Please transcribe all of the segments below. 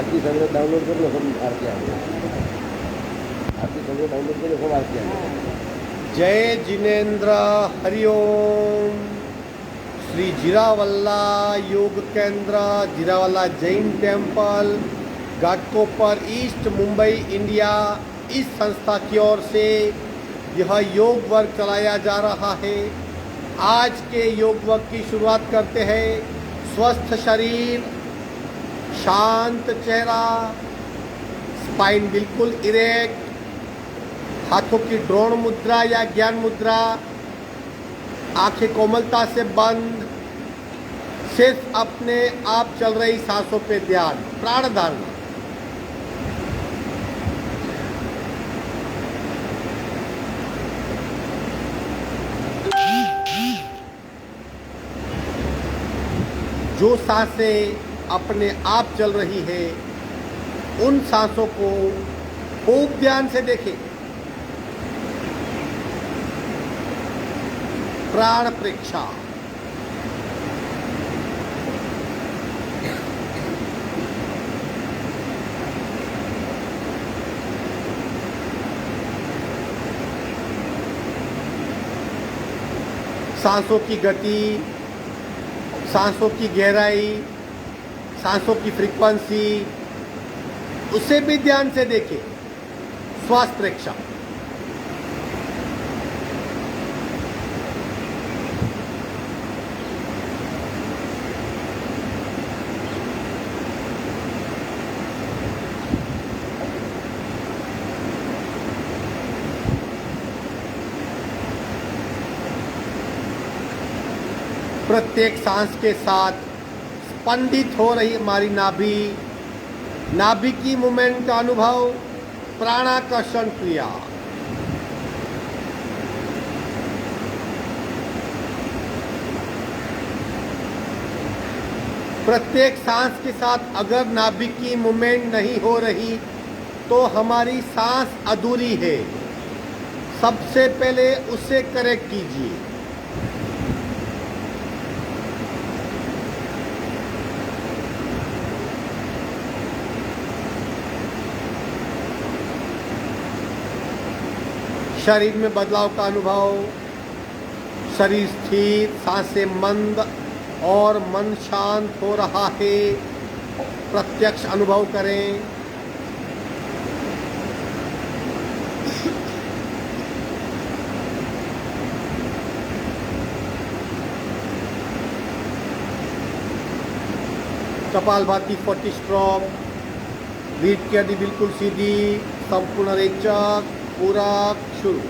आरती सगळं डाउनलोड करून हम आरती आहे आरती सगळं डाउनलोड करून हम आरती आहे। जय Jinendra Hariom. Shri Jirawala Yog Kendra, Jirawala Jain temple, Ghatkopar east, Mumbai, India, इस संस्था की ओर से यह योग वर्ग चलाया जा रहा है। आज के योग वर्ग की शुरुआत करते हैं। स्वस्थ शरीर, शांत चेहरा, स्पाइन बिल्कुल इरेक्ट, हाथों की ड्रोन मुद्रा या ज्ञान मुद्रा, आंखें कोमलता से बंद, सिर्फ अपने आप चल रही सांसों पे ध्यान, प्राण धारणा। जो सांसें अपने आप चल रही है उन सांसों को खूब ध्यान से देखें। प्राण परीक्षा। सांसों की गति, सांसों की गहराई, सांसों की फ्रीक्वेंसी, उसे भी ध्यान से देखें। श्वास परीक्षा। प्रत्येक सांस के साथ स्पंदित हो रही हमारी नाभि, नाभि की मूवमेंट का अनुभव, प्राणाकर्षण क्रिया। प्रत्येक सांस के साथ अगर नाभि की मूवमेंट नहीं हो रही तो हमारी सांस अधूरी है। सबसे पहले उसे करेक्ट कीजिए। शरीर में बदलाव का अनुभव, शरीर स्थिर, सांसें मंद और मन शांत हो रहा है, प्रत्यक्ष अनुभव करें। कपालभाति 40 स्ट्रोक, रीढ़ की हड्डी बिल्कुल सीधी, संपूर्ण रेचक, पूरा शुरू।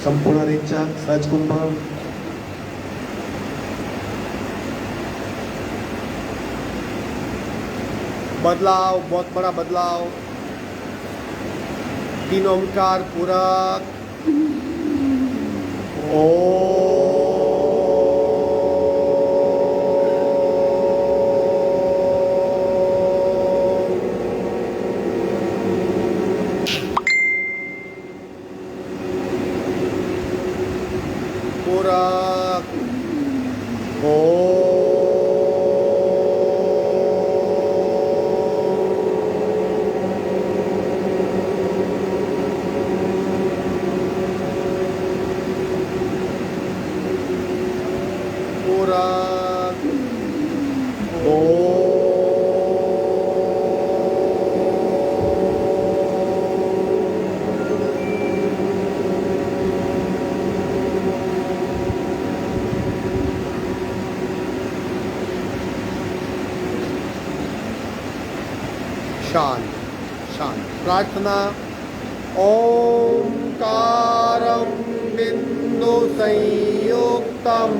संपूर्ण रेचक, सहज कुंभ। बदलाव, बहुत बड़ा बदलाव। तीन ओंकार पूरक। ओ पूरक। ओ पूरक। ओ शांत शांत। प्रार्थना। ओंकारं बिंदु संयुक्तं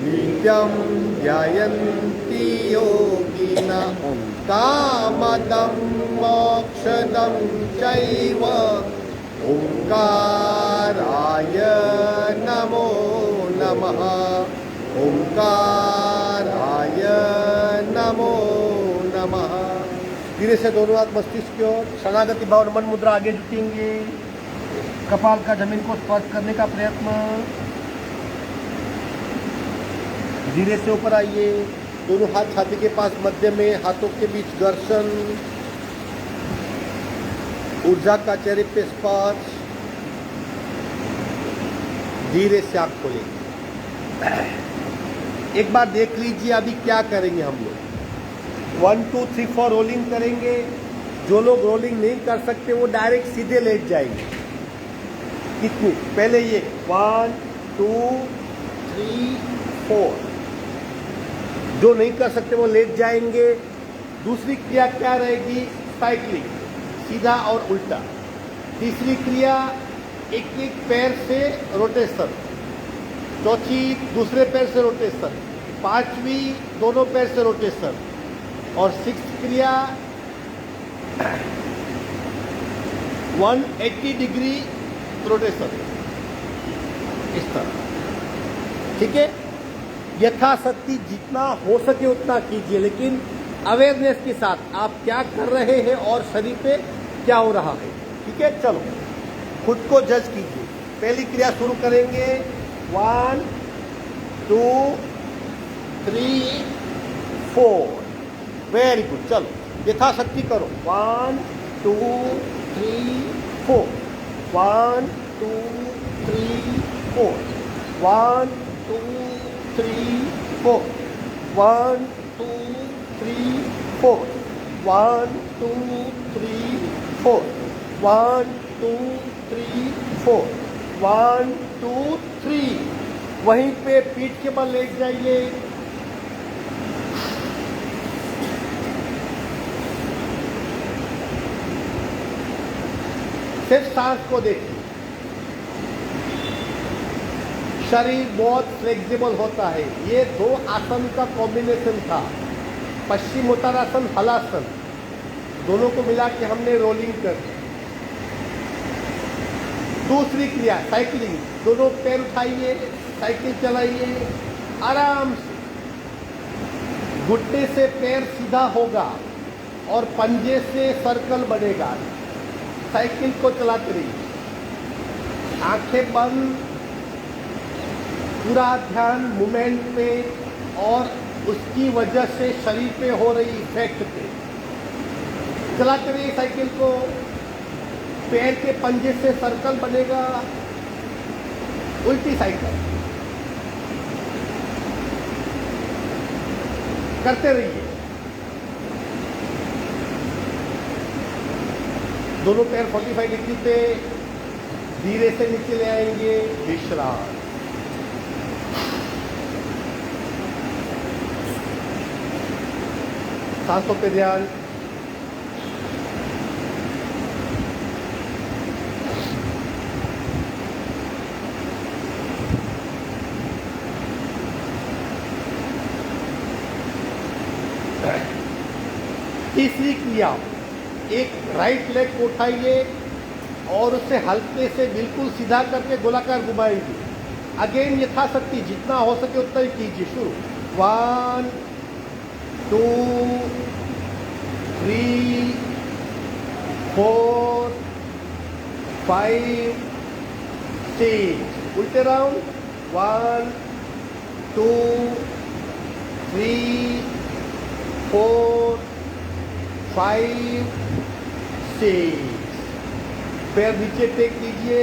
नित्यं ध्यायन्ति योगिनः। ओम। कामदं मोक्षदं चैव ओंकाराय नमो नमः। ओंकाराय नमो नमः। धीरे से दोनों हाथ मस्तिष्क की ओर, शरणागति भाव नमन मुद्रा आगे झुकेंगे। कपाल का जमीन को स्पर्श करने का प्रयत्न। धीरे से ऊपर आइए, दोनों हाथ छाती के पास मध्य में, हाथों के बीच घर्षण। ऊर्जा का चेहरे पे स्पर्श। धीरे से आँख खोलेंगे। एक बार देख लीजिए अभी क्या करेंगे हम लोग। 1 2 3 4 रोलिंग करेंगे। जो लोग रोलिंग नहीं कर सकते वो डायरेक्ट सीधे लेट जाएंगे। कितनी? पहले ये 1 2 3 4। जो नहीं कर सकते वो लेट जाएंगे। दूसरी क्रिया क्या रहेगी? साइक्लिंग, सीधा और उल्टा। तीसरी क्रिया एक एक पैर से रोटेशन। चौथी दूसरे पैर से रोटेशन। पांचवी दोनों पैर से रोटेशन। और सिक्स्थ क्रिया 180 डिग्री रोटेशन, इस तरह। ठीक है, यथाशक्ति जितना हो सके उतना कीजिए, लेकिन अवेयरनेस के साथ आप क्या कर रहे हैं और शरीर पे क्या हो रहा है। ठीक है, चलो खुद को जज कीजिए। पहली क्रिया शुरू करेंगे। 1 2 3 4। वेरी गुड, चलो यथाशक्ति करो। 1 2 3 4। 1 2 3 4। 1 2 3 4। 1 2 3 4। 1 2 3 4। 1 2 3 4। 1 2 3। वहीं पे पीठ के बल लेट जाइए। सिर्फ सांस को देखिए। शरीर बहुत फ्लेक्सिबल होता है। ये 2 आसन का कॉम्बिनेशन था, पश्चिम उत्तरासन, हलासन। दोनों को मिला के हमने रोलिंग कर दी। दूसरी क्रिया साइकिलिंग। दोनों पैर उठाइए, साइकिल चलाइए आराम से। घुटने से पैर सीधा होगा और पंजे से सर्कल बनेगा। साइकिल को चलाते रहिए, आंखें बंद, पूरा ध्यान मूवमेंट पे और उसकी वजह से शरीर पे हो रही इफेक्ट पे। चलाते रहिए साइकिल को। पैर के पंजे से सर्कल बनेगा, उल्टी साइकिल करते रहिए। दोनों पैर 45 डिग्री पे धीरे से नीचे ले आएंगे। विश्राम। सांसों पे ध्यान। तीसरी क्रिया, एक राइट लेग को उठाइए और उसे हल्के से बिल्कुल सीधा करके गोलाकार घुमाएंगे। अगेन यथाशक्ति जितना हो सके उतना ही कीजिए। शुरू। 1 2 3 4 5 6। उल्टे राउंड। 1 2 3 4 5 6। पैर नीचे टेक लीजिए,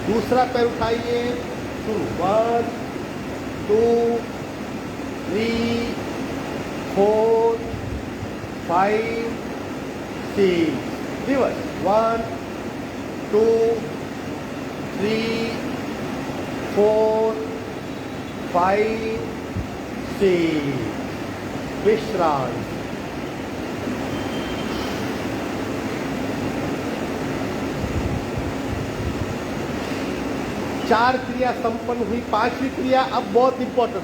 दूसरा पैर उठाइए। शुरू। 1 2 3 4 5 6। रिवर्स। 1 2 3 4 5 6। विश्राम। चार क्रिया संपन्न हुई। पांचवी क्रिया अब बहुत इंपॉर्टेंट।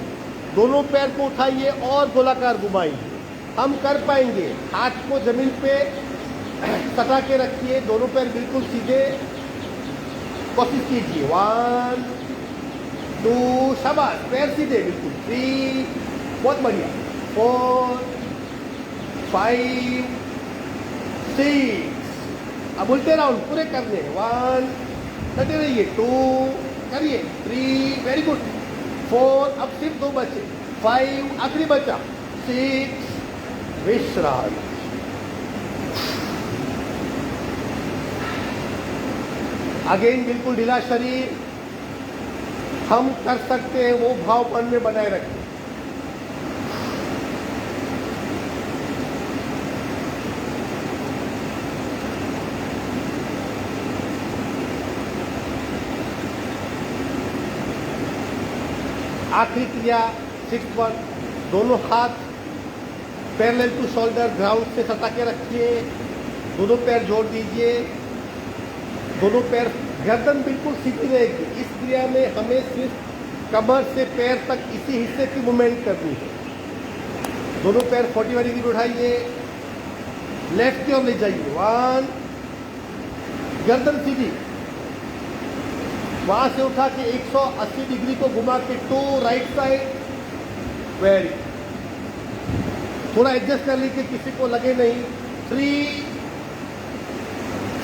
दोनों पैर को उठाइए और गोलाकार घुमाइए। हम कर पाएंगे। हाथ को जमीन पे सटा के रखिए, दोनों पैर बिल्कुल सीधे, कोशिश कीजिए। 1 2, शाबाश, पैर सीधे बिल्कुल। 3, बहुत बढ़िया। 4 5 6, अब उल्टे राउंड पूरे करने। 1, डटे रहिए। 2 करिए। 3, वेरी गुड। 4, अब सिर्फ 2 बचे। 5, आखिरी बचा। 6, विश्राम। अगेन बिल्कुल ढीला शरीर। हम कर सकते हैं, वो भाव मन में बनाए रखें। आखिरी क्रिया 6th वन, दोनों हाथ पैरेलल टू शोल्डर ग्राउंड से सटा के रखिए, दोनों पैर जोड़ दीजिए, दोनों पैर, गर्दन बिल्कुल सीधी रहेगी। इस क्रिया में हमें सिर्फ कमर से पैर तक इसी हिस्से की मूवमेंट करनी है। दोनों पैर 45 डिग्री उठाइए, लेफ्ट की ओर ले जाइए। 1, गर्दन सीधी, वहां से उठा के 180 डिग्री को घुमा के 2, राइट साइड, वेरी, थोड़ा एडजस्ट कर लीजिए, किसी को लगे नहीं। 3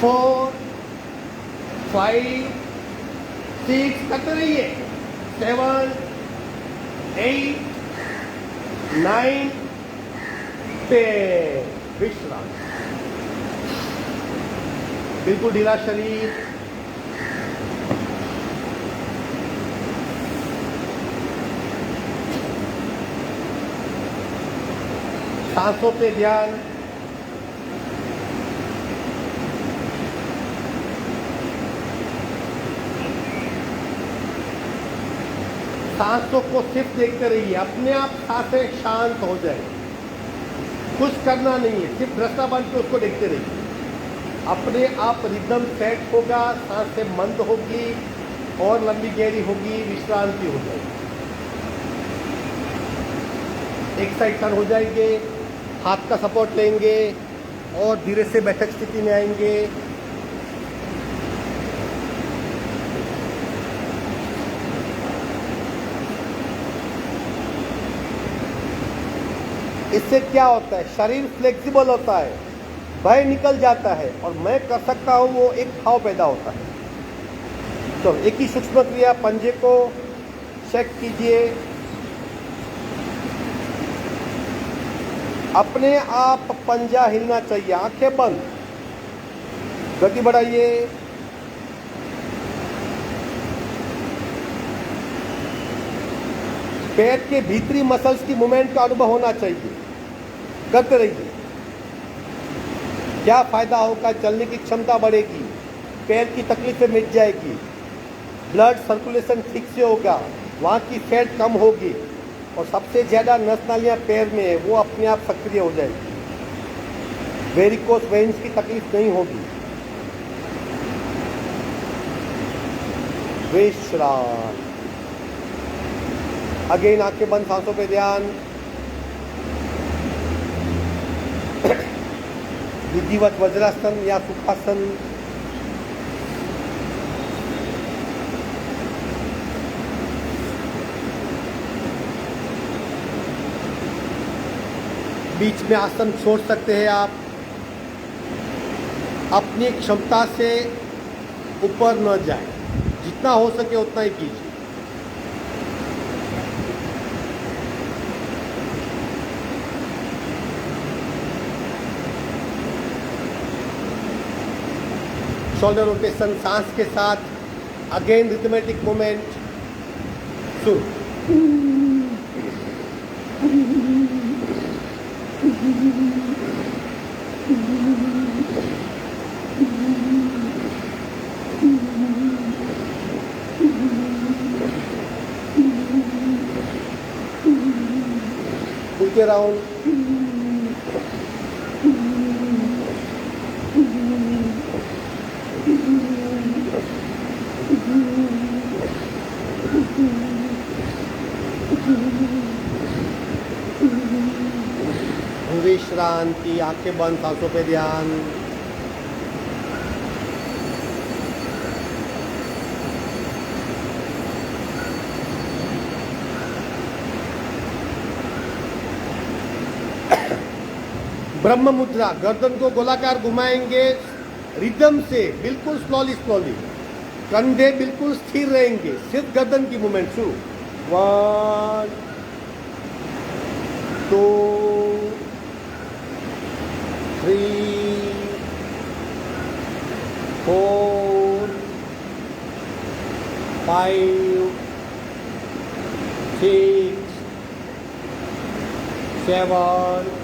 4 5 6, करते रहिए। 7 8 9 10, विश्राम। बिल्कुल ढीला शरीर। सांसों पे ध्यान। सांसों को सिर्फ देखते रहिए, अपने आप सांसें शांत हो जाए, कुछ करना नहीं है, सिर्फ दृष्टा बन के उसको देखते रहिए। अपने आप रिदम सेट होगा, सांसें मंद होगी और लंबी गहरी होगी, विश्रांति हो जाएगी। एक साइड टर्न हो जाएंगे, हाथ का सपोर्ट लेंगे और धीरे से बैठक स्थिति में आएंगे। इससे क्या होता है, शरीर फ्लेक्सिबल होता है, भय निकल जाता है और मैं कर सकता हूँ, वो एक भाव पैदा होता है। तो एक ही सूक्ष्म क्रिया, पंजे को चेक कीजिए, अपने आप पंजा हिलना चाहिए, आंखें बंद, गति बढ़ाइए। पैर के भीतरी मसल्स की मूवमेंट का अनुभव होना चाहिए, करते रहिए। क्या फायदा होगा, चलने की क्षमता बढ़ेगी, पैर की तकलीफें मिट जाएगी, ब्लड सर्कुलेशन ठीक से होगा, वहाँ की फैट कम होगी और सबसे ज़्यादा नस नालियाँ पैर में है, वो अपने आप सक्रिय हो जाएगी, वेरिकोस वेन्स की तकलीफ नहीं होगी। विश्राम। अगेन आंखें बंद, सांसों पे ध्यान। विधिवत वज्रासन या सुखासन। बीच में आसन छोड़ सकते हैं आप, अपनी क्षमता से ऊपर न जाए, जितना हो सके उतना ही कीजिए। शोल्डर रोटेशन सांस के साथ, अगेन रिथमेटिक मूवमेंट शुरू। उल्टे राउंड। विश्रांति, आंखें बंद, सांसों पे ध्यान। ब्रह्म मुद्रा, गर्दन को गोलाकार घुमाएंगे रिदम से, बिल्कुल स्लोली स्लोली। कंधे बिल्कुल स्थिर रहेंगे, सिर्फ गर्दन की मूवमेंट शुरू। 1 2 3 4 5 6 7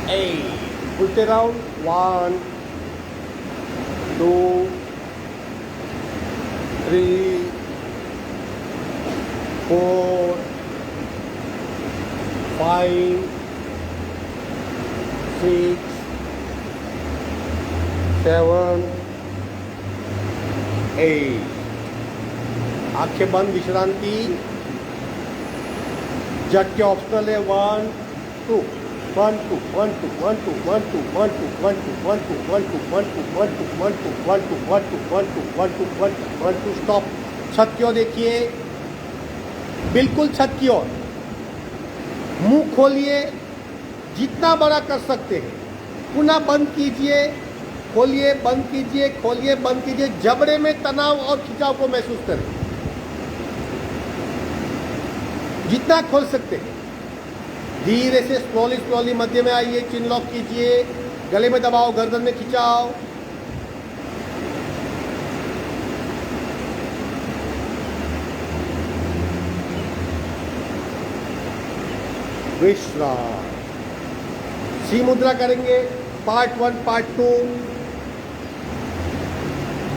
8। उल्टे राउंड। 1 2 3 4 5 6 7 8। आंखें बंद, विश्रांति। झटके ऑप्शनल है। 1 2 1 2 1 2 1 2 1 2 1 2 1 2 1 2 1 2 1 2 1 2 1 2 1 2 1 2 1 2 1 2 1 2 स्टॉप। छत की ओर देखिए, बिल्कुल छत की ओर। मुंह खोलिए, जितना बड़ा कर सकते हैं। पुनः बंद कीजिए, खोलिए, बंद कीजिए, खोलिए, बंद कीजिए। जबड़े में तनाव और खिंचाव को महसूस करें, जितना खोल सकते हैं। धीरे से स्लोली स्लोली मध्य में आइए, चिन लॉक कीजिए, गले में दबाओ, गर्दन में खिंचाओ। विश्राम। सी मुद्रा करेंगे, पार्ट 1 पार्ट 2।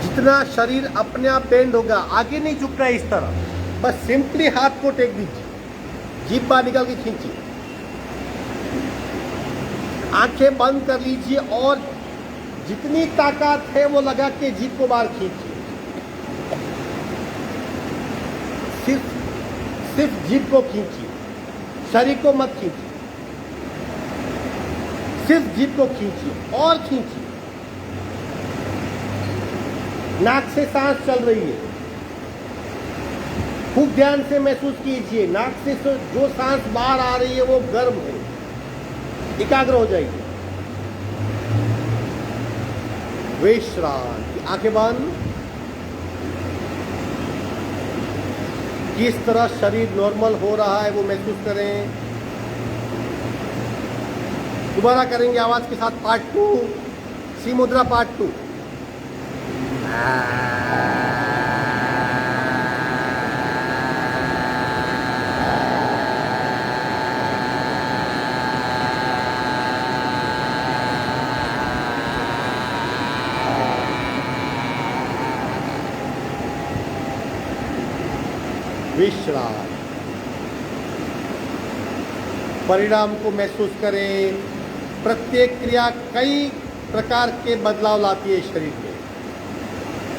जितना शरीर अपने आप बेंड होगा, आगे नहीं झुकना है इस तरह, बस सिंपली हाथ को टेक दीजिए, जीभ बाहर निकाल के खींचिए, आंखें बंद कर लीजिए और जितनी ताकत है वो लगा के जीभ को बाहर खींचिए। सिर्फ जीभ को खींचिए, शरीर को मत खींचिए, सिर्फ जीभ को खींचिए और खींचिए। नाक से सांस चल रही है, खूब ध्यान से महसूस कीजिए। नाक से जो सांस बाहर आ रही है वो गर्म है, एकाग्र हो जाइए। विश्रांति, आंखें बंद। किस तरह शरीर नॉर्मल हो रहा है वो महसूस करें। दोबारा करेंगे आवाज के साथ, पार्ट 2। सी मुद्रा पार्ट 2। विश्राम। परिणाम को महसूस करें। प्रत्येक क्रिया कई प्रकार के बदलाव लाती है शरीर में।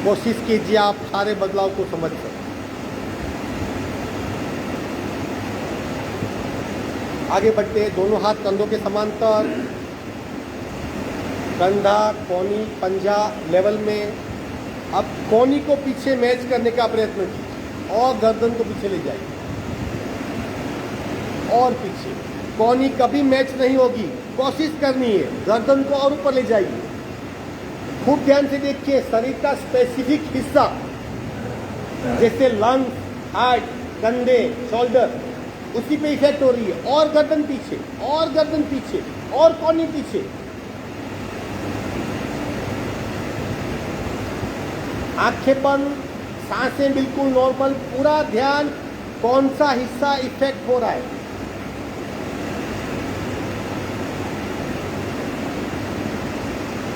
कोशिश कीजिए आप सारे बदलाव को समझ सकें। आगे बढ़ते, दोनों हाथ कंधों के समांतर, कंधा, कोहनी, पंजा लेवल में। अब कोहनी को पीछे मैच करने का प्रयत्न कीजिए और गर्दन को पीछे ले जाइए और पीछे। कोहनी कभी मैच नहीं होगी, कोशिश करनी है। गर्दन को और ऊपर ले जाइए। खूब ध्यान से देखिए, शरीर का स्पेसिफिक हिस्सा जैसे लंग्स, हार्ट, कंधे, शोल्डर, उसी पे इफेक्ट हो रही है। और गर्दन पीछे, और गर्दन पीछे, और कोहनी पीछे। आंखें बंद, सांसें बिल्कुल नॉर्मल। पूरा ध्यान कौन सा हिस्सा इफेक्ट हो रहा है।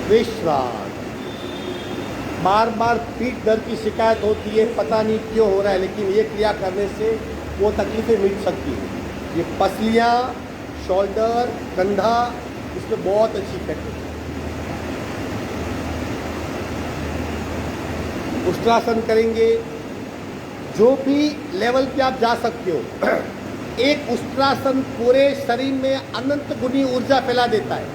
विश्राम। बार बार पीठ दर्द की शिकायत होती है, पता नहीं क्यों हो रहा है, लेकिन ये क्रिया करने से वो तकलीफें मिट सकती है। ये पसलियाँ, शोल्डर, कंधा, इसमें बहुत अच्छी इफेक्ट होती है। उष्ट्रासन करेंगे, जो भी लेवल पे आप जा सकते हो। एक उष्ट्रासन पूरे शरीर में अनंत गुनी ऊर्जा फैला देता है।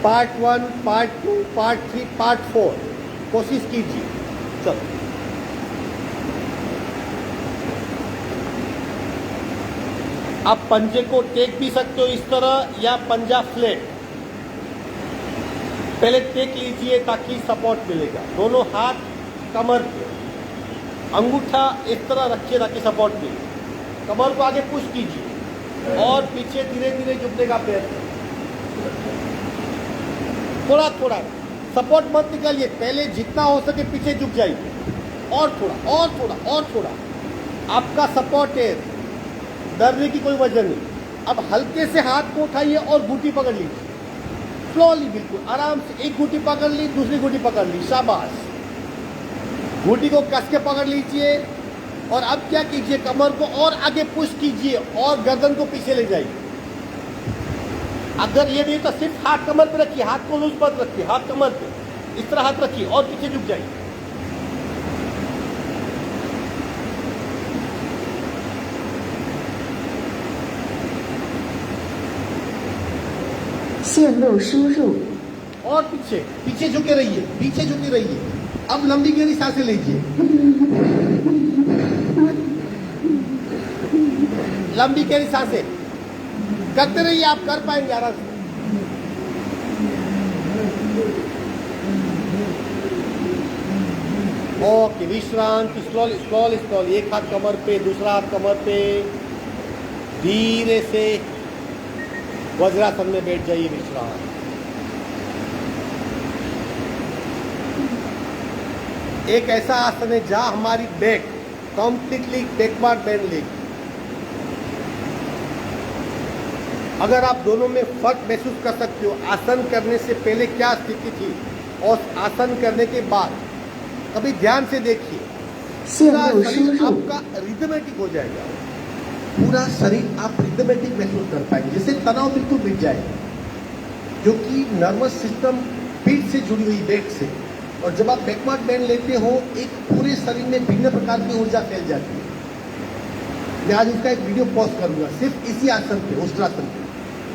पार्ट 1, पार्ट 2, पार्ट 3, पार्ट 4 कोशिश कीजिए। चलो, आप पंजे को टेक भी सकते हो इस तरह, या पंजा फ्लैट। पहले टेक लीजिए ताकि सपोर्ट मिलेगा। दोनों हाथ कमर पे, अंगूठा इस तरह रखिए ताकि सपोर्ट मिले। कमर को आगे पुश कीजिए और पीछे धीरे धीरे झुकने का प्रयत्न। थोड़ा थोड़ा सपोर्ट मत निकालिए, पहले जितना हो सके पीछे झुक जाइए। और थोड़ा और थोड़ा और थोड़ा, आपका सपोर्ट है, डरने की कोई वजह नहीं। अब हल्के से हाथ को उठाइए और घुटी पकड़ लीजिए, स्लोली, बिल्कुल आराम से। एक घुटी पकड़ ली, दूसरी घुटी पकड़ ली, शाबाश। घुटी को कस के पकड़ लीजिए और अब क्या कीजिए, कमर को और आगे पुश कीजिए और गर्दन को पीछे ले जाइए। अगर ये नहीं तो सिर्फ हाथ कमर पे रखिए, हाथ को लूज मत रखिए, हाथ कमर पे इस तरह हाथ रखिए और पीछे झुक जाइए। और पीछे पीछे झुके रहिए, पीछे झुके रहिए। अब लंबी गहरी सांसें लीजिए, लंबी गहरी सांसें करते रहिए, आप कर पाएंगे आराम से। ओके, विश्रांति, स्लोली स्लोली स्लोली। एक हाथ कमर पे, दूसरा हाथ कमर पे, धीरे से वज्रासन में बैठ जाइए, विश्राम। एक ऐसा आसन है जहां हमारी बैक कंप्लीटली बैकवर्ड बेंड लेगी। अगर आप दोनों में फर्क महसूस कर सकते हो, आसन करने से पहले क्या स्थिति थी और आसन करने के बाद, कभी ध्यान से देखिए। पूरा शरीर आपका रिदमेटिक हो जाएगा, पूरा शरीर आप रिदमेटिक महसूस कर पाएंगे, जैसे तनाव बिल्कुल मिट जाएगा, जो कि नर्वस सिस्टम पीठ से जुड़ी हुई, बैक से। और जब आप बैकवर्ड बेंड लेते हो, एक पूरे शरीर में भिन्न प्रकार की ऊर्जा फैल जाती है। मैं आज इसका एक वीडियो पोस्ट करूंगा सिर्फ इसी आसन पे, उष्ट्रासन पे,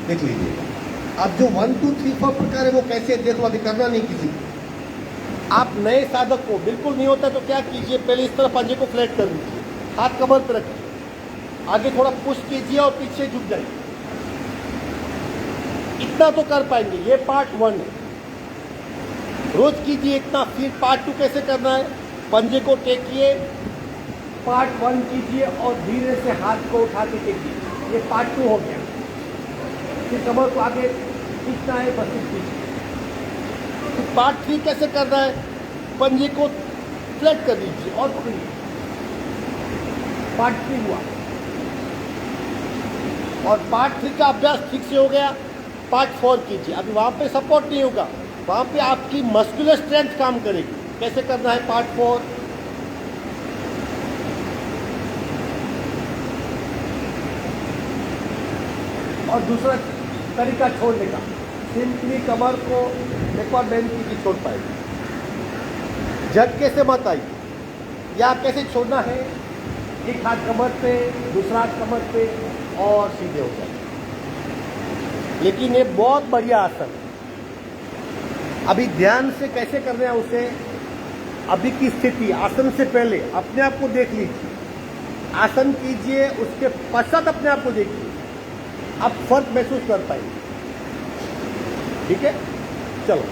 देख लीजिएगा। आप जो 1, 2, 3, 4 प्रकार है वो कैसे देखो, अभी करना नहीं किसी को। आप नए साधक को बिल्कुल नहीं होता तो क्या कीजिए, पहले इस तरह पंजे को फ्लैट कर लीजिए, हाथ कमर पर रखिए, आगे थोड़ा पुश कीजिए और पीछे झुक जाइए। इतना तो कर पाएंगे, ये पार्ट 1 है, रोज कीजिए इतना। फिर पार्ट 2 कैसे करना है, पंजे को टेकिए, पार्ट 1 कीजिए और धीरे से हाथ को उठा के टेकिए, ये पार्ट 2 हो गया। फिर कमर को आगे खींचना है, बस खींचिए। तो पार्ट 3 कैसे करना है, पंजे को फ्लैट कर दीजिए और पकड़िए, पार्ट 3 हुआ। और पार्ट 3 का अभ्यास ठीक से हो गया, पार्ट 4 कीजिए। अभी वहाँ पे सपोर्ट नहीं होगा, वहाँ पे आपकी मस्कुलर स्ट्रेंथ काम करेगी। कैसे करना है पार्ट 4, और दूसरा तरीका छोड़ने का, सिंपली कमर को बैकवर्ड बेंड कीजिए, छोड़ पाएगी। झटके से मत आइए। या कैसे छोड़ना है, एक हाथ कमर पे, दूसरा हाथ कमर पे और सीधे हो जाए। लेकिन ये बहुत बढ़िया आसन है। अभी ध्यान से कैसे करना है उसे, अभी की स्थिति आसन से पहले अपने आप को देख लीजिए, आसन कीजिए, उसके पश्चात अपने आप को देखिए, आप फर्क महसूस कर पाएंगे। ठीक है, चलो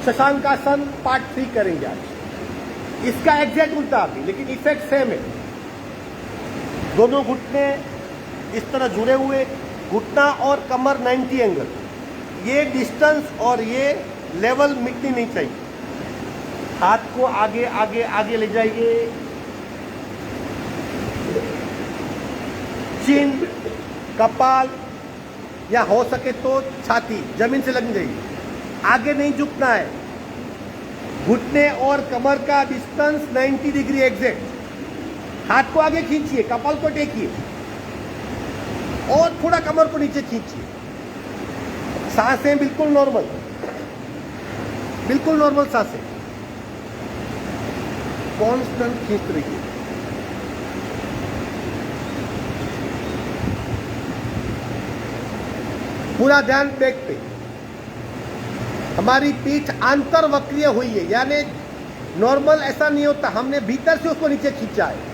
शशांकासन पार्ट 3 करेंगे आज। इसका एग्जैक्ट उल्टा अभी, लेकिन इफेक्ट सेम है। दोनों घुटने इस तरह जुड़े हुए, घुटना और कमर 90 एंगल, ये डिस्टेंस और ये लेवल मिटनी नहीं चाहिए। हाथ को आगे आगे आगे ले जाइए, चिन, कपाल या हो सके तो छाती जमीन से लग जाइए, आगे नहीं झुकना है। घुटने और कमर का डिस्टेंस 90 डिग्री एग्जैक्ट। हाथ को आगे खींचिए, कपाल को टेकिए और थोड़ा कमर को नीचे खींचिए। सांसें बिल्कुल नॉर्मल, बिल्कुल नॉर्मल सांसें, कांस्टेंट खींच रही है। पूरा ध्यान पेट पे। हमारी पीठ आंतर वक्रीय हुई है, यानी नॉर्मल ऐसा नहीं होता, हमने भीतर से उसको नीचे खींचा है।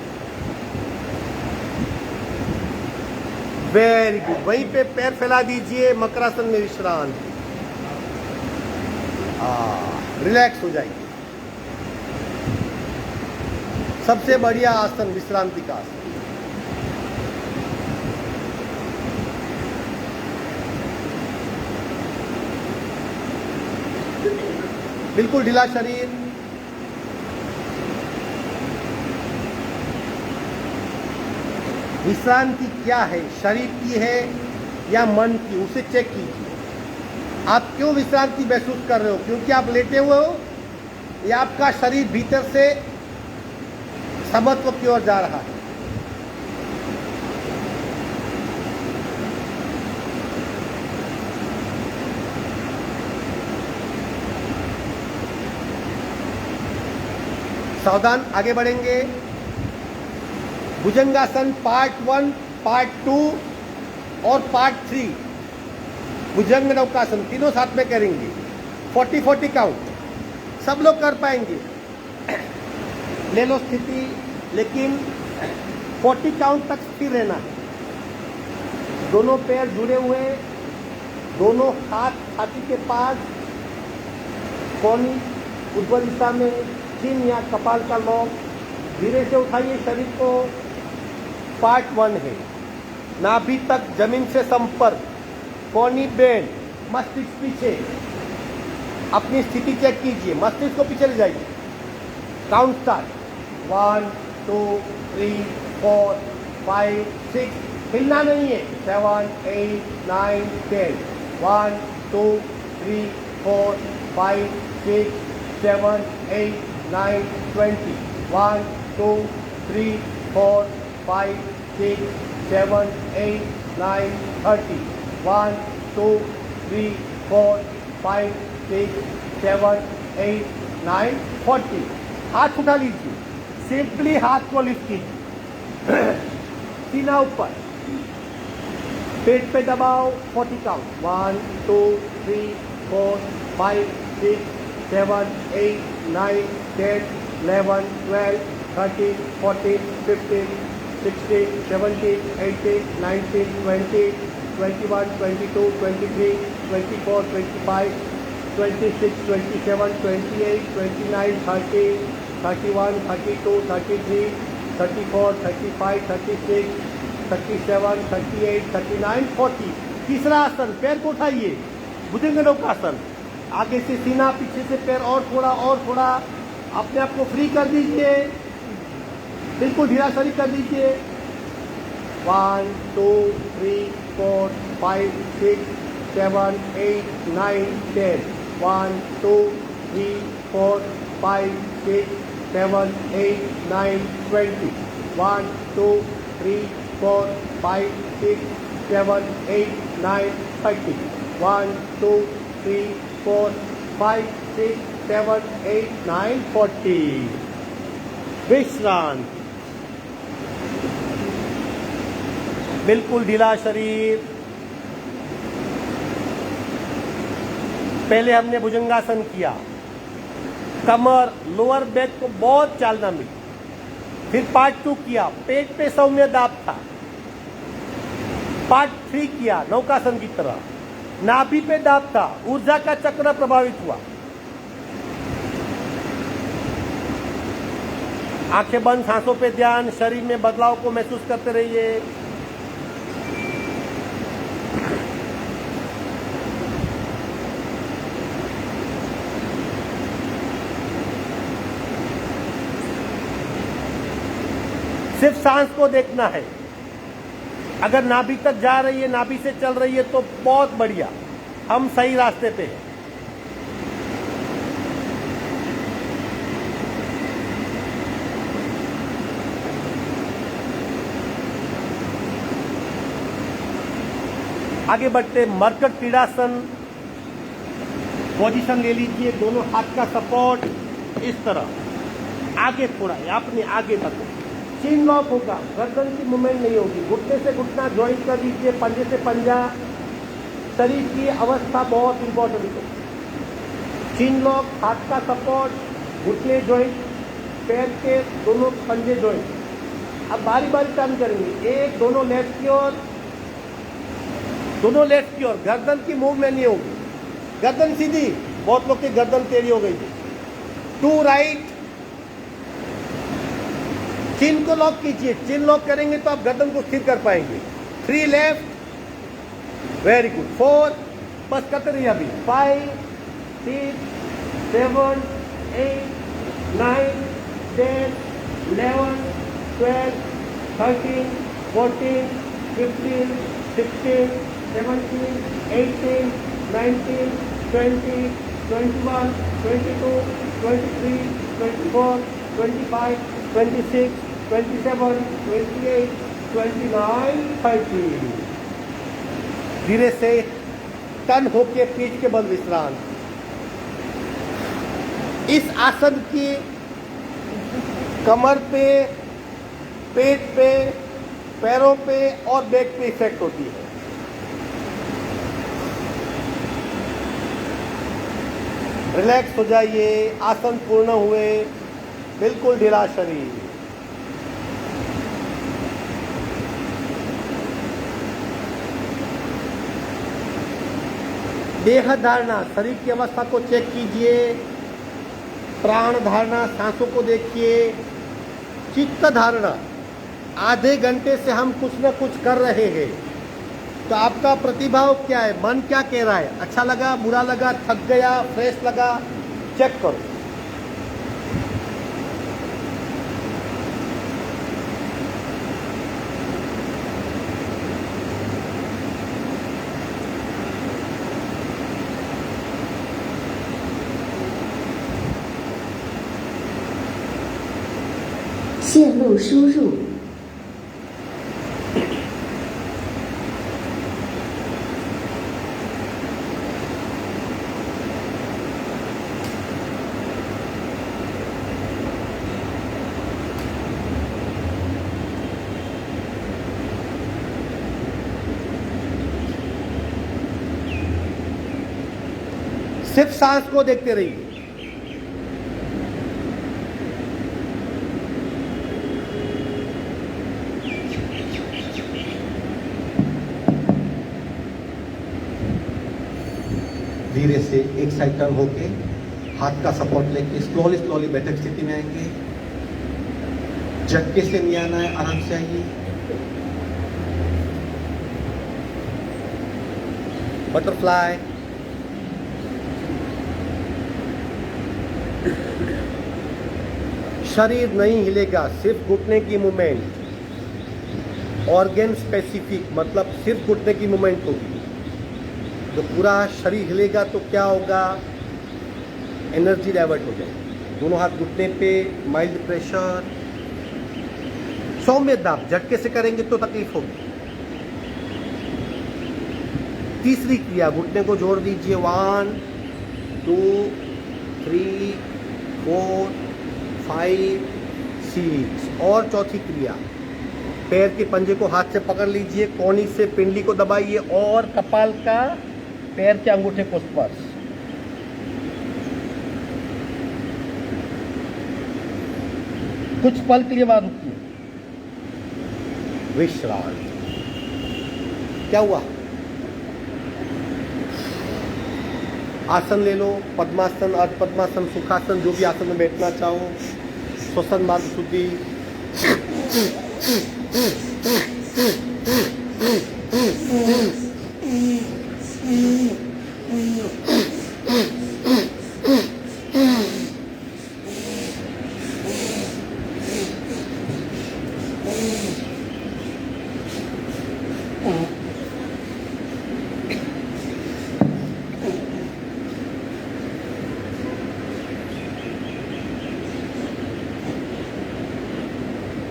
Very good. वहीं पे पैर फैला दीजिए, मकरासन में विश्राम, रिलैक्स हो जाइए। सबसे बढ़िया आसन विश्रांति का आसन। बिल्कुल ढीला शरीर, विश्रांति क्या है, शरीर की है या मन की, उसे चेक कीजिए। आप क्यों विश्रांति महसूस कर रहे हो? क्योंकि आप लेटे हुए हो या आपका शरीर भीतर से समत्व की ओर जा रहा है? सावधान, आगे बढ़ेंगे। भुजंगासन पार्ट 1, पार्ट 2 और पार्ट 3, भुजंग नौकासन तीनों साथ में करेंगे। 40-40 काउंट सब लोग कर पाएंगे। ले लो स्थिति, लेकिन 40 काउंट तक स्थिर रहना है। दोनों पैर जुड़े हुए, दोनों हाथ छाती के पास, कोहनी ऊपर दिशा में, चिन या कपाल का लॉक। धीरे से उठाइए शरीर को। पार्ट 1 है नाभि तक जमीन से संपर्क, कोहनी बेंड, मस्तिष्क पीछे। अपनी स्थिति चेक कीजिए, मस्तिष्क को पीछे ले जाइए। Count start. 1 2 3 4 5 6, हिलना नहीं है। 7 8 9 10। 1 2 3 4 5 6 7 8 9 20। 1 2 3 4 5 6 7 8 9 30। 1 2 3 4 5 6 7 8 9 40। हाथ उठा लीजिए, सिंपली हाथ को लिफ्ट कीजिए, सीना ऊपर, पेट पे दबाओ। 40 काउंट। 1 2 3 4 5 6 7 8 9 10 11 12 13 14 15 16 17 18 19 20 21 22 23 24 25 26 27 28 29 30 31 32 33 34 35 36 37 38 39 40। तीसरा आसन, पैर को उठाइए, भुजंग नौकासन। आगे से सीना, पीछे से पैर और थोड़ा अपने आप को फ्री कर दीजिए, बिल्कुल ढीला शरीर कर दीजिए। 1 2 3 4 5 6 7 8 9 10। 1 2 3 4 5 6 7 8 9 20। 1 2 3 4 5 6 7 8 9 30। 1 2 3 4 5 6 7 8 9 40। विश्रांत, बिल्कुल ढीला शरीर। पहले हमने भुजंगासन किया, कमर, लोअर बैक को बहुत चालना मिली। फिर पार्ट 2 किया, पेट पे सौम्य दाब था। पार्ट 3 किया नौकासन की तरह, नाभि पे दाब था, ऊर्जा का चक्र प्रभावित हुआ। आंखें बंद, सांसों पे ध्यान, शरीर में बदलाव को महसूस करते रहिए। सिर्फ सांस को देखना है। अगर नाभि तक जा रही है, नाभि से चल रही है तो बहुत बढ़िया, हम सही रास्ते पे हैं। आगे बढ़ते, मरकट क्रीड़ासन। पोजीशन ले लीजिए, दोनों हाथ का सपोर्ट इस तरह, आगे थोड़ा, अपने आगे तक। चिन लॉक होगा, गर्दन की मूवमेंट नहीं होगी। घुटने से घुटना ज्वाइंट कर दीजिए, पंजे से पंजा, शरीर की अवस्था बहुत इंपॉर्टेंट है। 3 लोग हाथ का सपोर्ट, घुटने जॉइंट, पैर के दोनों पंजे जॉइंट। अब बारी बारी टर्न करेंगे। एक, दोनों लेफ्ट की ओर, दोनों लेफ्ट की ओर। गर्दन की मूवमेंट नहीं होगी, गर्दन सीधी। बहुत लोग की गर्दन टेढ़ी हो गई थी। 2 राइट, चिन को लॉक कीजिए। चिन लॉक करेंगे तो आप गर्दन को स्थिर कर पाएंगे। 3 लेफ्ट, वेरी गुड। 4, बस करते रहिए अभी। 5, 6, 7, 8, 9, 10, 11, 12, 13, 14, 15, 16, 17, 18, 19, 20, 21, 22, 23, 24, 25, 26, 27, 28, 29, 30। धीरे से टर्न होके पीठ के बल विश्राम। इस आसन की कमर पे, पेट पे, पैरों पे और बैक पे इफेक्ट होती है। रिलैक्स हो जाइए। आसन पूर्ण हुए, बिल्कुल ढीला शरीर। देह धारणा, शरीर की अवस्था को चेक कीजिए। प्राण धारणा, सांसों को देखिए। चित्त धारणा, आधे घंटे से हम कुछ न कुछ कर रहे हैं, तो आपका प्रतिभाव क्या है? मन क्या कह रहा है? अच्छा लगा, बुरा लगा, थक गया, फ्रेश लगा? चेक करो।线路输入。सिर्फ सांस को देखते रहिए। धीरे से एक साइड टर्न होके हाथ का सपोर्ट लेके स्लोली स्लोली बैठक स्थिति में आएंगे। झटके से नहीं आना है, आराम से आइए। बटरफ्लाई। शरीर नहीं हिलेगा, सिर्फ घुटने की मूवमेंट। ऑर्गन स्पेसिफिक, मतलब सिर्फ घुटने की मूवमेंट होगी। तो पूरा शरीर हिलेगा तो क्या होगा? एनर्जी डाइवर्ट हो जाएगी। दोनों हाथ घुटने पे, माइल्ड प्रेशर, सौम्य दाब। झटके से करेंगे तो तकलीफ होगी। तीसरी क्रिया, घुटने को जोड़ दीजिए। 1, 2, 3, 4, 5, 6। और चौथी क्रिया, पैर के पंजे को हाथ से पकड़ लीजिए, कोहनी से पिंडली को दबाइए और कपाल का पैर के अंगूठे को स्पर्श। कुछ पल के लिए वहां रुकिए, विश्राम। क्या हुआ? आसन ले लो, पद्मासन, अर्ध पद्मासन, सुखासन, जो भी आसन में बैठना चाहो। श्वसन मार्ग शुद्धि।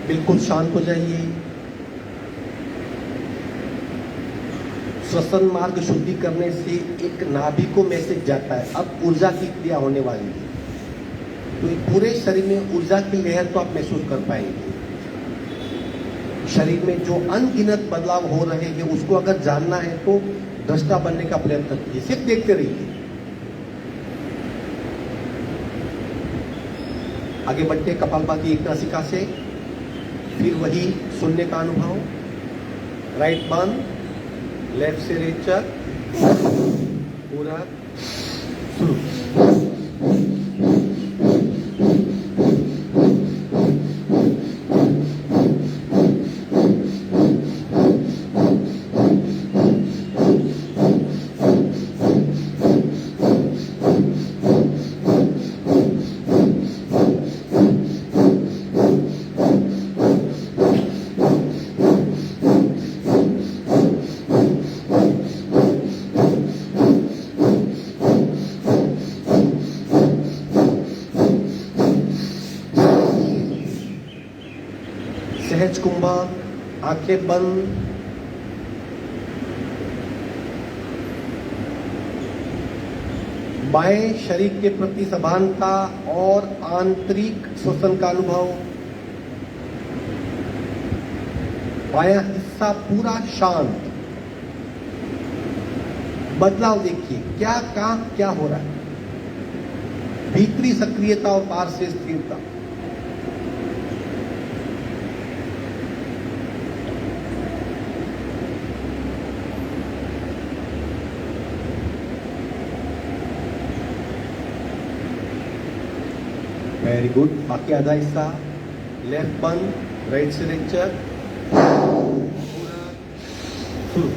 बिल्कुल शांत हो जाइए। श्वसन मार्ग शुद्धि करने से एक नाभि को मैसेज जाता है, अब ऊर्जा की क्रिया होने वाली है। तो पूरे शरीर में ऊर्जा की लहर तो आप महसूस कर पाएंगे। शरीर में जो अनगिनत बदलाव हो रहे हैं उसको अगर जानना है तो दृष्टा बनने का प्रयत्न कीजिए, सिर्फ देखते रहिए। आगे बढ़ते कपालभाति एक नासिका से, फिर वही शून्य का अनुभव। राइट बंद, लेफ्ट से रेचक, पूरा शुरू। सहज कुंभक, आंखें बंद। बाएं शरीर के प्रति सभानता और आंतरिक श्वसन का अनुभव। बायां हिस्सा पूरा शांत। बदलाव देखिए, क्या कहां क्या हो रहा है। भीतरी सक्रियता और बाहर से स्थिरता। Very good. बाकी आधा हिस्सा, लेफ्ट बंद, राइट से लेक्चर, पूरा शुरू।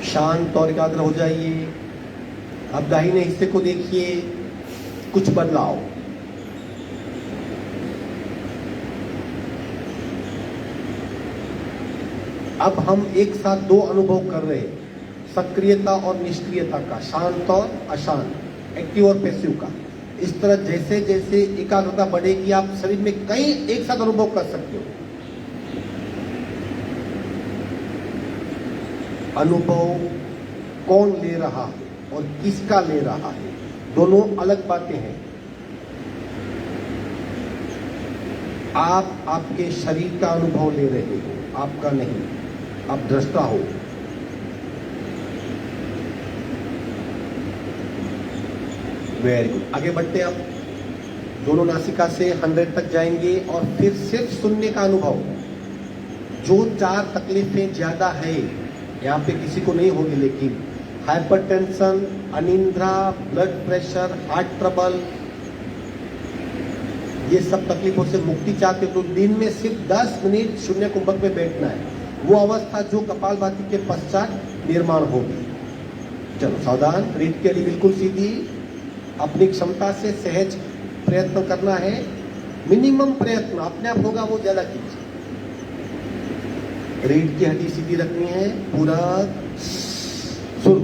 शांत और एकाग्र हो जाइए। अब दाहिने हिस्से को देखिए, कुछ बदलाव। अब हम एक साथ दो अनुभव कर रहे हैं, सक्रियता और निष्क्रियता का, शांत और अशांत, एक्टिव और पैसिव का। इस तरह जैसे जैसे एकाग्रता बढ़ेगी, आप शरीर में कई एक साथ अनुभव कर सकते हो। अनुभव कौन ले रहा है और किसका ले रहा है, दोनों अलग बातें हैं। आप आपके शरीर का अनुभव ले रहे हो, आपका नहीं। आप दृष्टा हो। Very good. आगे बढ़ते हैं। आप दोनों नासिका से 100 तक जाएंगे और फिर सिर्फ सुनने का अनुभव। जो 4 तकलीफें ज्यादा है, यहाँ पे किसी को नहीं होगी, लेकिन हाइपरटेंशन, अनिद्रा, ब्लड प्रेशर, हार्ट ट्रबल, ये सब तकलीफों से मुक्ति चाहते हो तो दिन में सिर्फ 10 मिनट शून्य कुंभक में बैठना है। वो अवस्था जो कपालभाति के पश्चात निर्माण होगी। चलो सावधान, रीढ़ के लिए बिल्कुल सीधी, अपनी क्षमता से सहज प्रयत्न करना है। मिनिमम प्रयत्न अपने आप होगा, वो ज्यादा कीजिए। रीढ़ की हड्डी सीधी रखनी है। पूरा शुरू।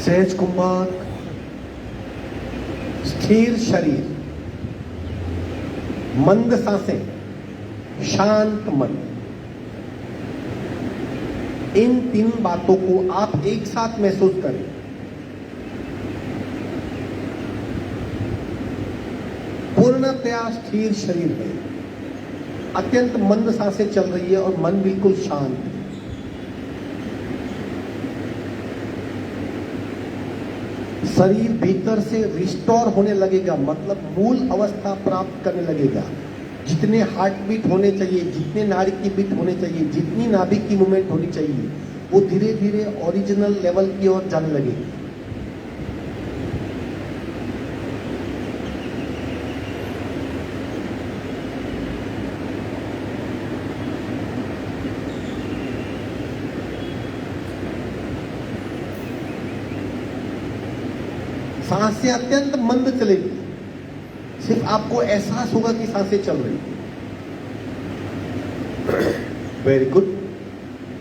सहज कुंभक, स्थिर शरीर, मंद सांसें, शांत मन, इन 3 बातों को आप एक साथ महसूस करें। पूर्णतया स्थिर शरीर है, अत्यंत मंद सांसें चल रही है और मन बिल्कुल शांत है। शरीर भीतर से रिस्टोर होने लगेगा, मतलब मूल अवस्था प्राप्त करने लगेगा। जितने हार्ट बीट होने चाहिए, जितने नाड़ी की बीट होने चाहिए, जितनी नाभिक की मूवमेंट होनी चाहिए, वो धीरे धीरे ओरिजिनल लेवल की ओर जाने लगेगी। सांसें अत्यंत मंद चलेगी, सिर्फ आपको एहसास होगा कि सांसें चल रही है। Very good.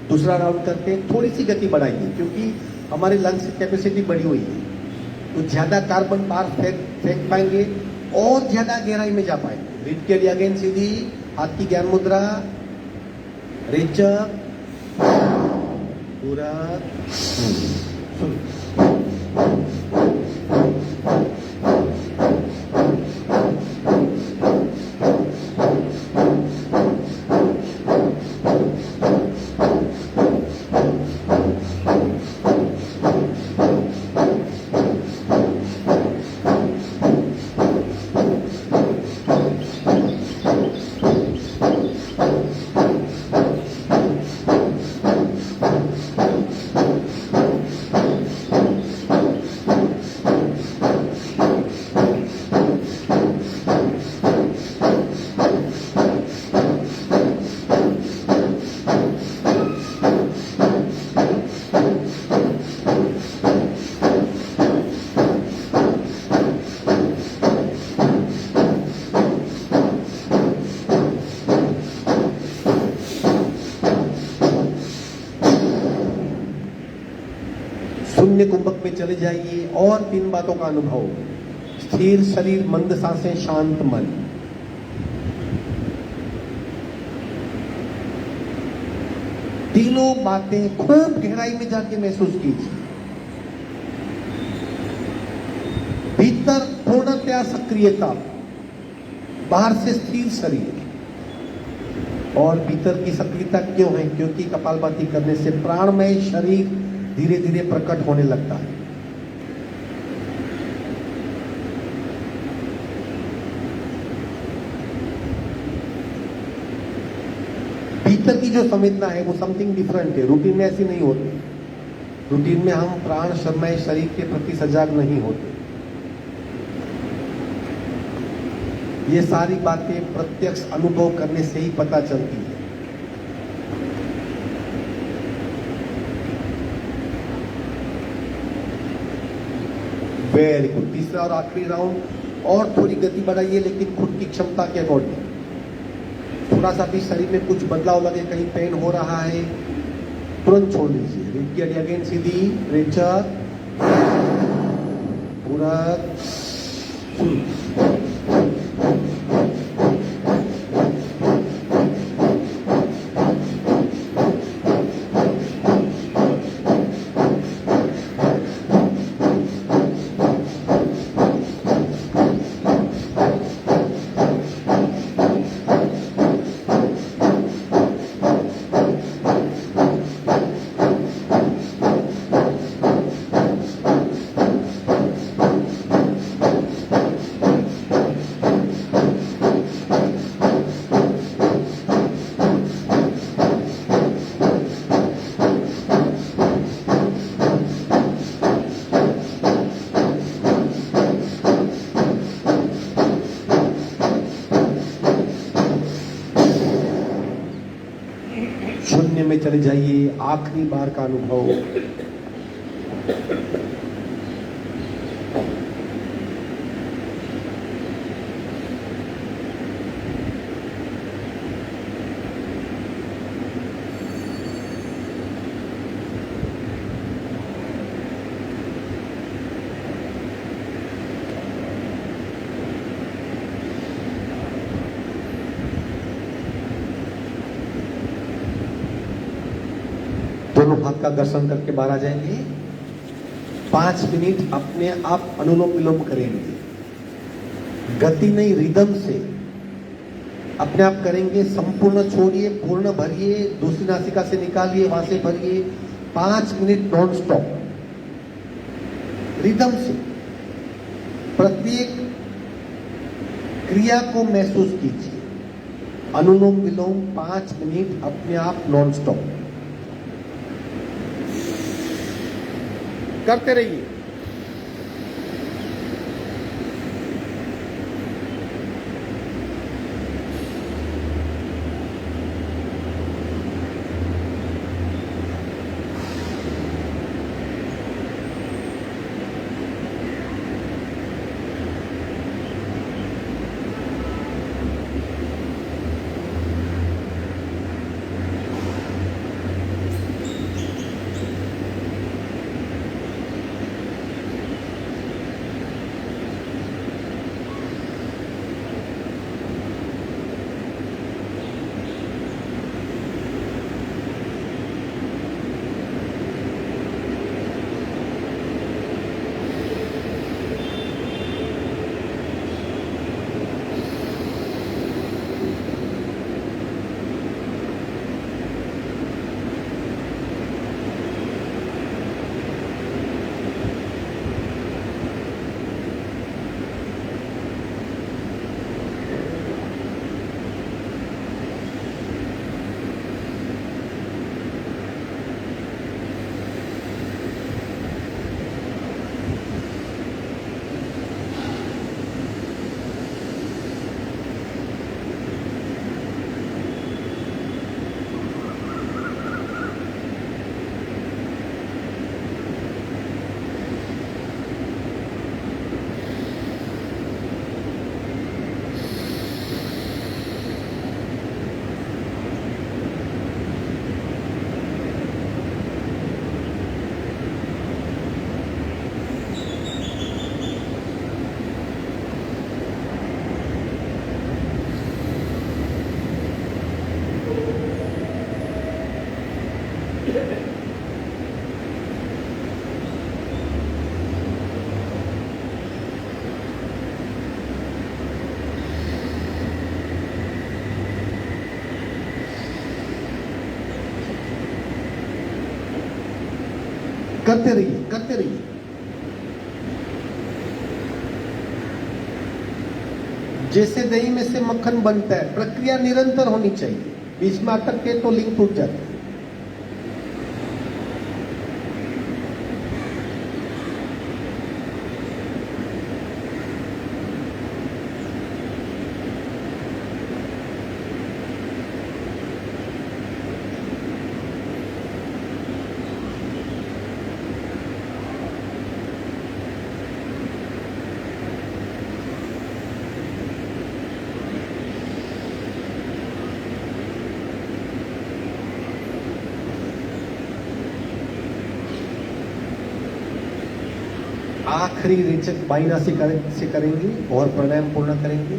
दूसरा राउंड करते हैं। थोड़ी सी गति बढ़ाइए, क्योंकि हमारे लंग्स की कैपेसिटी बढ़ी हुई है, तो ज्यादा कार्बन बाहर फेंक पाएंगे और ज्यादा गहराई में जा पाएंगे। रीड के लिए अगेन सीधी हाथ की ज्ञान मुद्रा, रेचक, पूरा शून्य कुंभक में चले जाइए और 3 बातों का अनुभव। स्थिर शरीर, मंद सांसें, शांत मन। तीनों बातें खूब गहराई में जाके महसूस कीजिए। भीतर पूर्णतया सक्रियता, बाहर से स्थिर शरीर। और भीतर की सक्रियता क्यों है? क्योंकि कपालभाति करने से प्राणमय शरीर धीरे धीरे प्रकट होने लगता है। भीतर की जो संवेदना है वो समथिंग डिफरेंट है, रूटीन में ऐसी नहीं होती। रूटीन में हम प्राण शर्मय शरीर के प्रति सजग नहीं होते। ये सारी बातें प्रत्यक्ष अनुभव करने से ही पता चलती है। Very good. तीसरा और आखिरी राउंड। और थोड़ी गति बढ़ाइए, लेकिन खुद की क्षमता के अकॉर्डिंग। थोड़ा सा भी शरीर में कुछ बदलाव लगे, कहीं पेन हो रहा है, तुरंत छोड़ दीजिए। रिपीट अगेन सीधी, रेचक, पूरा शून्य में चले जाइए। आखिरी बार का अनुभव। दोनों हाथ का घर्षण करके बाहर आ जाएंगे। 5 मिनट अपने आप अनुलोम विलोम करेंगे, गति नहीं रिदम से अपने आप करेंगे। संपूर्ण छोड़िए, पूर्ण भरिए, दूसरी नासिका से निकालिए, वहां से भरिए। 5 मिनट नॉन स्टॉप रिदम से प्रत्येक क्रिया को महसूस कीजिए। अनुलोम विलोम 5 मिनट अपने आप नॉन स्टॉप करते रहिए। करते रहिए, करते रहिए। जैसे दही में से मक्खन बनता है, प्रक्रिया निरंतर होनी चाहिए। बीच में अटक के तो लिंक टूट जाता है। आखिरी रेचक बाईं नासिका से करेंगे और प्राणायाम पूर्ण करेंगे।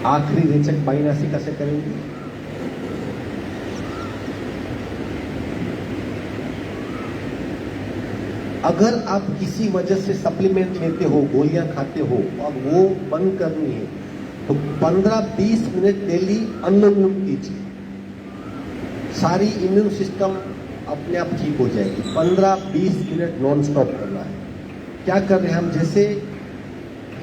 आखिरी रेचक बाईं नासिका से करेंगे। अगर आप किसी वजह से सप्लीमेंट लेते हो, गोलियां खाते हो और वो बंद करनी है, तो 15-20 मिनट डेली अनुलोम विलोम कीजिए। सारी इम्यून सिस्टम अपने आप ठीक हो जाएगी। 15-20 मिनट नॉन स्टॉप करना है। क्या कर रहे हैं हम? जैसे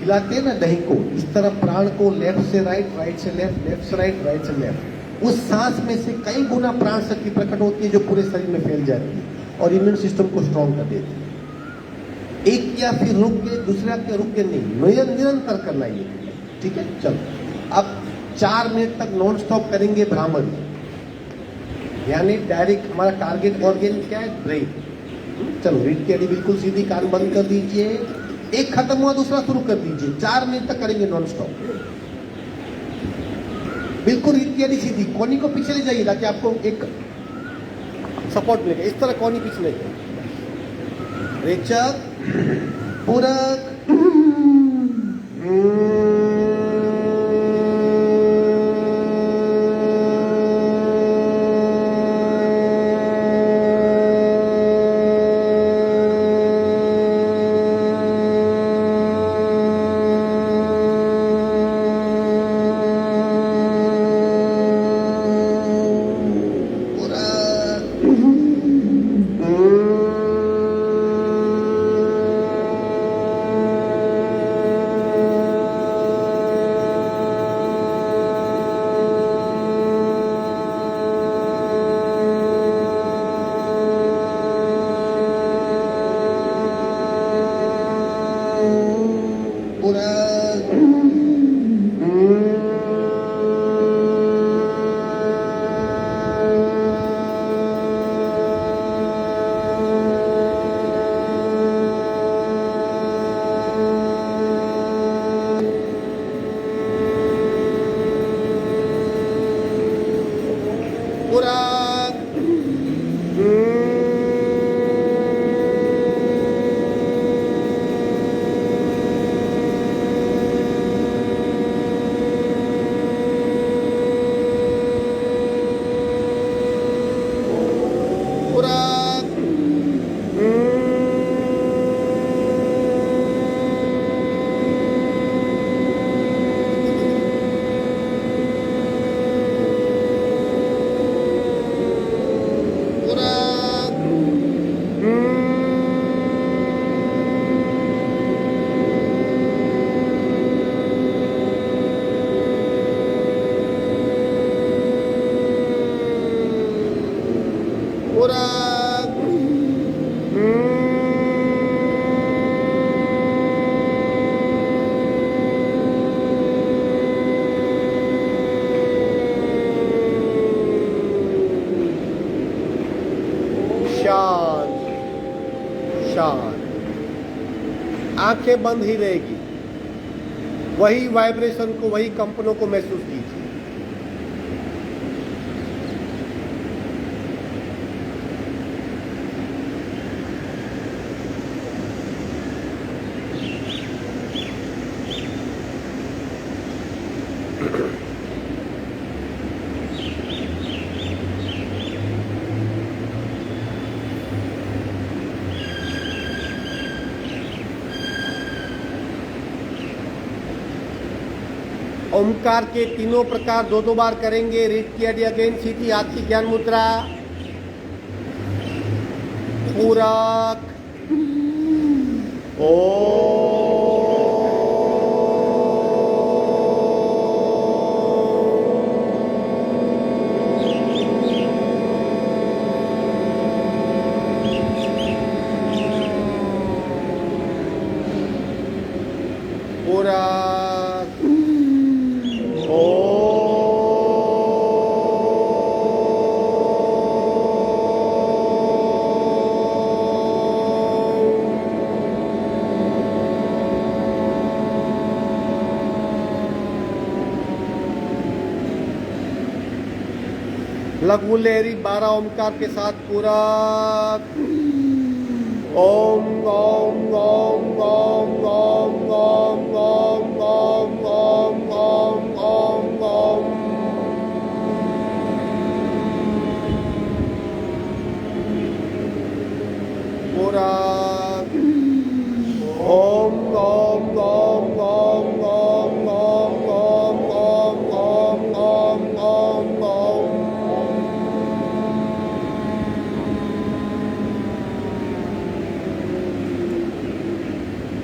हिलाते हैं ना दही को, इस तरह प्राण को लेफ्ट से राइट, राइट से लेफ्ट, लेफ्ट से राइट, राइट से लेफ्ट। उस सांस में से कई गुना प्राण शक्ति प्रकट होती है जो पूरे शरीर में फैल जाती है और इम्यून सिस्टम को स्ट्रॉन्ग कर देती है। एक किया फिर रुक के, दूसरा किया रुक के नहीं, निरंतर करना ये। ठीक है, चलो अब 4 मिनट तक नॉन स्टॉप करेंगे भ्रामरी, यानी डायरेक्ट हमारा टारगेट ऑर्गन क्या है? ब्रेन। चलो रीढ़ की हड्डी बिल्कुल सीधी, कान बंद कर दीजिए। एक खत्म हुआ दूसरा शुरू कर दीजिए। 4 मिनट तक करेंगे नॉन स्टॉप। बिल्कुल रीढ़ की हड्डी सीधी, कोनी को पीछे ले जाइए ताकि आपको एक सपोर्ट मिलेगा। इस तरह कौन ही पीछे नहीं, रेचक, पूरक, आंखें बंद ही रहेगी, वही वाइब्रेशन को, वही कंपनों को महसूस कीजिए। ओमकार के तीनों प्रकार दो दो बार करेंगे। रीड किया अगेन, सीधी हाथ की ज्ञान मुद्रा, पूरक, लघु लहरी 12 ओमकार के साथ पूरक। ओम ओम ओम ओम ओम ओम ओम ओम ओम ओम ओम ओम। पूरक। ओम ओम ओम ओम ओम ओम ओम ओम ओम ओम ओम ओम।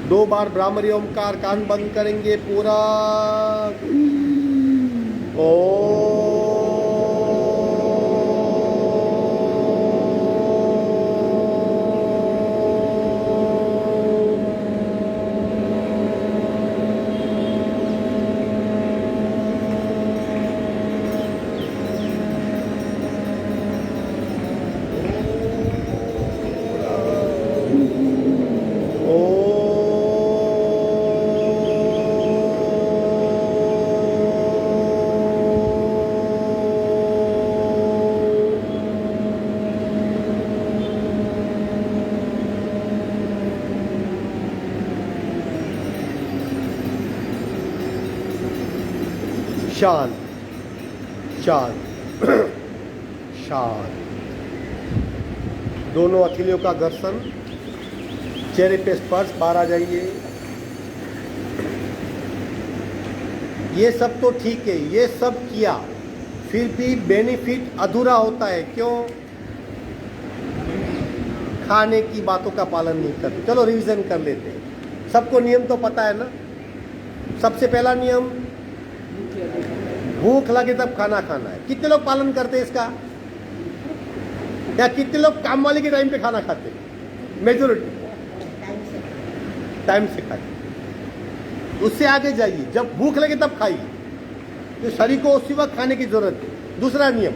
दो बार ब्राह्मरी ओमकार, कान बंद करेंगे, पूरा शांत शांत शांत। दोनों हथेलियों का घर्षण, चेहरे पे स्पर्श, बाहर आ जाइए। ये सब तो ठीक है, ये सब किया फिर भी बेनिफिट अधूरा होता है। क्यों? खाने की बातों का पालन नहीं करते। चलो रिवीजन कर लेते हैं। सबको नियम तो पता है ना। सबसे पहला नियम, भूख लगे तब खाना खाना है। कितने लोग पालन करते हैं इसका? या कितने लोग काम वाले के टाइम पे खाना खाते हैं? मेजोरिटी टाइम से खाते। उससे आगे जाइए, जब भूख लगे तब खाइए, तो शरीर को उसी वक्त खाने की जरूरत है। दूसरा नियम,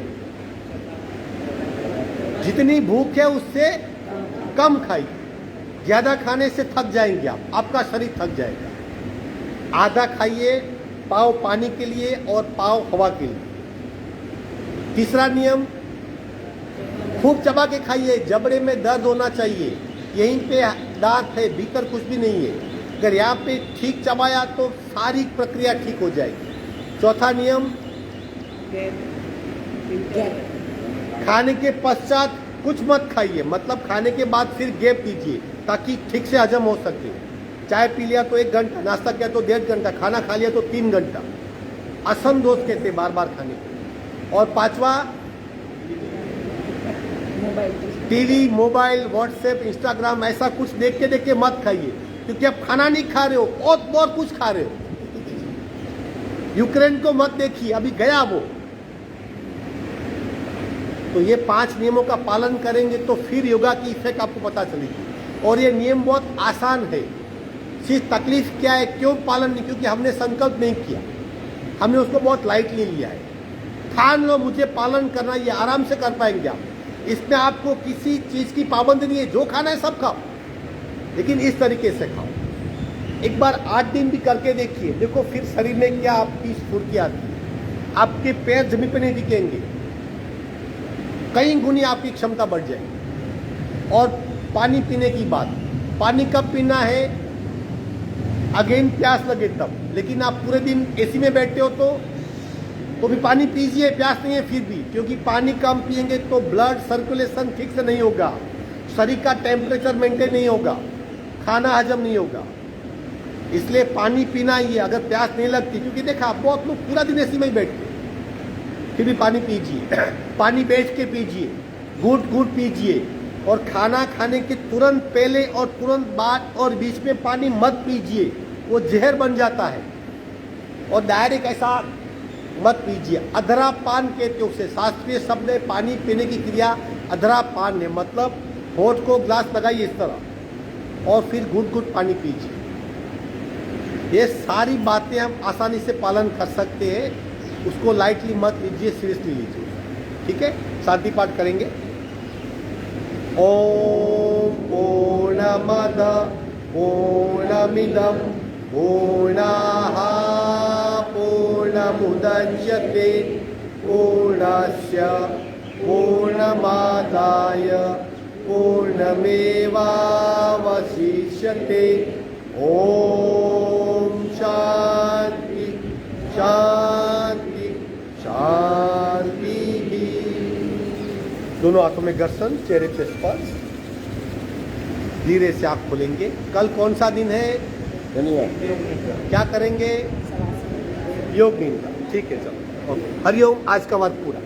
जितनी भूख है उससे कम खाइए। ज्यादा खाने से थक जाएंगे आप, आपका शरीर थक जाएगा। आधा खाइए, पाव पानी के लिए और पाव हवा के लिए। तीसरा नियम, खूब चबा के खाइए। जबड़े में दर्द होना चाहिए, यहीं पे दांत है, भीतर कुछ भी नहीं है। अगर यहाँ पे ठीक चबाया तो सारी प्रक्रिया ठीक हो जाएगी। चौथा नियम, खाने के पश्चात कुछ मत खाइए, मतलब खाने के बाद फिर गैप दीजिए ताकि ठीक से हजम हो सके। चाय पी लिया तो 1 घंटा, नाश्ता किया तो 1.5 घंटा, खाना खा लिया तो 3 घंटा। असंतोष कहते बार बार खाने को। और पांचवा, टीवी, मोबाइल, व्हाट्सएप, इंस्टाग्राम ऐसा कुछ देख के मत खाइए, क्योंकि आप खाना नहीं खा रहे हो, बहुत कुछ खा रहे हो। यूक्रेन को मत देखिए, अभी गया वो। तो ये 5 नियमों का पालन करेंगे तो फिर योगा की इफेक्ट आपको पता चलेगी। और ये नियम बहुत आसान है। सिर्फ तकलीफ क्या है, क्यों पालन नहीं? क्योंकि हमने संकल्प नहीं किया, हमने उसको बहुत लाइटली लिया है। ठान लो मुझे पालन करना, ये आराम से कर पाएंगे आप। इसमें आपको किसी चीज की पाबंदी नहीं है, जो खाना है सब खाओ, लेकिन इस तरीके से खाओ। एक बार 8 दिन भी करके देखिए, देखो फिर शरीर में क्या आपकी स्फूर्ति आती है। आपके पैर जमीन पे नहीं टिकेंगे, कई गुनी आपकी क्षमता बढ़ जाएगी। और पानी पीने की बात, पानी कब पीना है? अगेन प्यास लगे तब। लेकिन आप पूरे दिन एसी में बैठते हो तो भी पानी पीजिए, प्यास नहीं है फिर भी, क्योंकि पानी कम पिएंगे तो ब्लड सर्कुलेशन ठीक से नहीं होगा, शरीर का टेम्परेचर मेंटेन नहीं होगा, खाना हजम नहीं होगा। इसलिए पानी पीना ही है अगर प्यास नहीं लगती। क्योंकि देखा, बहुत लोग पूरा दिन एसी में ही बैठते, फिर भी पानी पीजिए। पानी बैठ के पीजिए, घूट घूट पीजिए। और खाना खाने के तुरंत पहले और तुरंत बाद और बीच में पानी मत पीजिए, वो जहर बन जाता है। और डायरेक्ट ऐसा मत पीजिए। अधरा पान कहते उसे, शास्त्रीय शब्द है पानी पीने की क्रिया अधरा पान है। मतलब होठ को ग्लास लगाइए इस तरह और फिर घुट घुट पानी पीजिए। ये सारी बातें हम आसानी से पालन कर सकते हैं, उसको लाइटली मत लीजिए, सीरियसली लीजिए। ठीक है, शांति पाठ करेंगे। ओम पूर्णमद पूर्णमिदं पूर्णाः पूर्णमुदच्यते पूर्णस्य पूर्णमादाय पूर्णमेवावशिष्यते। ओम शांति शांति शांति। दोनों हाथों में घर्षण, चेहरे पे स्पर्श। धीरे से आँख खोलेंगे। कल कौन सा दिन है? धन्यवाद। क्या करेंगे? योग दिन का। ठीक है, चलो। ओके, हरिओम। आज का वर्ग पूरा।